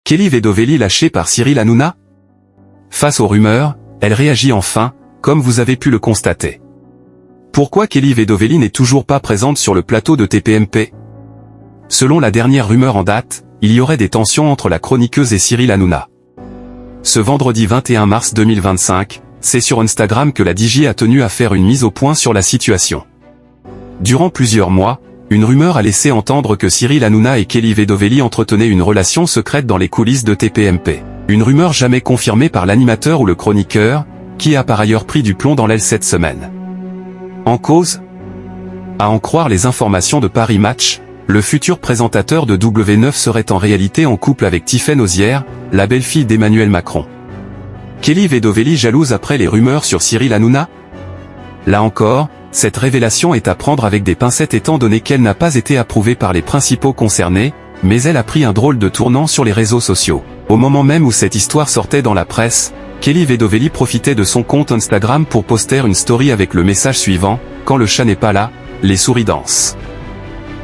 Kelly Vedovelli lâchée par Cyril Hanouna? Face aux rumeurs, elle réagit enfin, comme vous avez pu le constater. Pourquoi Kelly Vedovelli n'est toujours pas présente sur le plateau de TPMP? Selon la dernière rumeur en date, il y aurait des tensions entre la chroniqueuse et Cyril Hanouna. Ce vendredi 21 mars 2025, c'est sur Instagram que la DJ a tenu à faire une mise au point sur la situation. Durant plusieurs mois, une rumeur a laissé entendre que Cyril Hanouna et Kelly Vedovelli entretenaient une relation secrète dans les coulisses de TPMP. Une rumeur jamais confirmée par l'animateur ou le chroniqueur, qui a par ailleurs pris du plomb dans l'aile cette semaine. En cause? À en croire les informations de Paris Match, le futur présentateur de W9 serait en réalité en couple avec Tiffaine Ozière, la belle-fille d'Emmanuel Macron. Kelly Vedovelli jalouse après les rumeurs sur Cyril Hanouna? Là encore, cette révélation est à prendre avec des pincettes étant donné qu'elle n'a pas été approuvée par les principaux concernés, mais elle a pris un drôle de tournant sur les réseaux sociaux. Au moment même où cette histoire sortait dans la presse, Kelly Vedovelli profitait de son compte Instagram pour poster une story avec le message suivant: « Quand le chat n'est pas là, les souris dansent ».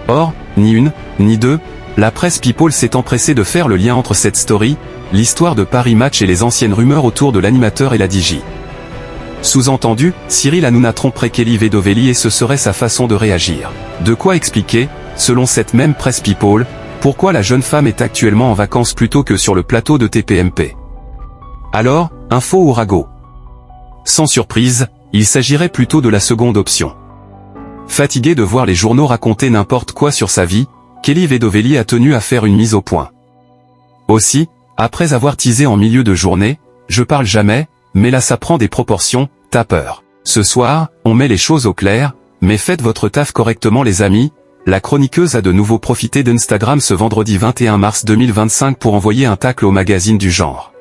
Or, ni une, ni deux, la presse People s'est empressée de faire le lien entre cette story, l'histoire de Paris Match et les anciennes rumeurs autour de l'animateur et la DJ. Sous-entendu, Cyril Hanouna tromperait Kelly Vedovelli et ce serait sa façon de réagir. De quoi expliquer, selon cette même presse People, pourquoi la jeune femme est actuellement en vacances plutôt que sur le plateau de TPMP. Alors, info ou ragot? Sans surprise, il s'agirait plutôt de la seconde option. Fatiguée de voir les journaux raconter n'importe quoi sur sa vie, Kelly Vedovelli a tenu à faire une mise au point. Aussi, après avoir teasé en milieu de journée, « Je parle jamais, mais là ça prend des proportions, t'as peur. Ce soir, on met les choses au clair, mais faites votre taf correctement les amis ». La chroniqueuse a de nouveau profité d'Instagram ce vendredi 21 mars 2025 pour envoyer un tacle au magazine du genre.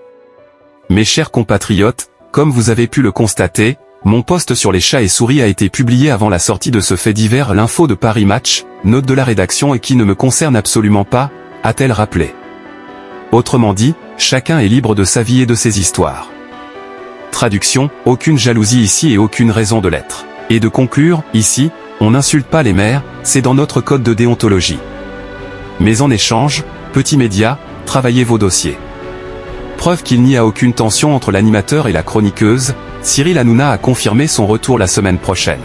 Mes chers compatriotes, comme vous avez pu le constater, mon post sur les chats et souris a été publié avant la sortie de ce fait divers. L'info de Paris Match, note de la rédaction et qui ne me concerne absolument pas, a-t-elle rappelé. Autrement dit, chacun est libre de sa vie et de ses histoires. Traduction, aucune jalousie ici et aucune raison de l'être. Et de conclure, ici, on n'insulte pas les mères, c'est dans notre code de déontologie. Mais en échange, petits médias, travaillez vos dossiers. Preuve qu'il n'y a aucune tension entre l'animateur et la chroniqueuse, Cyril Hanouna a confirmé son retour la semaine prochaine.